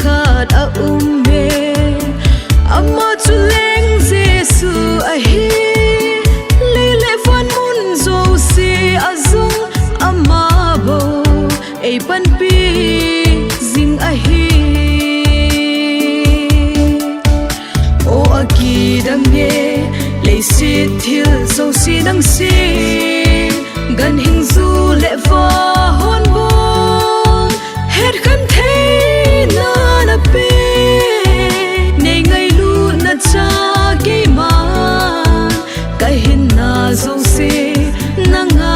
khát mê amma chu leng Giêsu ahi li le van mun zo si azung amma bo ei pan pi zing ahi o aki dang ye le si thil zo si dang si gan hing zu le va hon bo het kan the na na pe nei ngai lu na cha ke ma kai hin na zo se na nga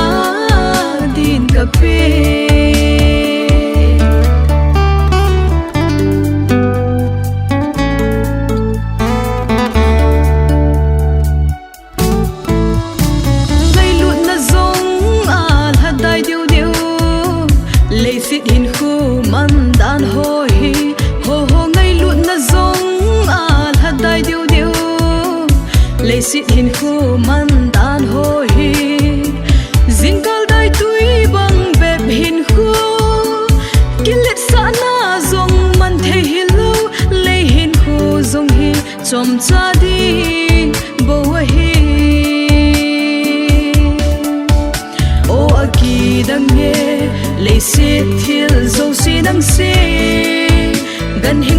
din ka pe hin khu man dan ho hi ho ho ngai lut na zong al hadai diu diu le sit hin khu man dan ho hi zingkal dai tui bang bep hin khu kilet sa na zong man the hi lo le hin khu zong hi chom cha di bo hi o aki dang ye le si thil zo si dang si gan hi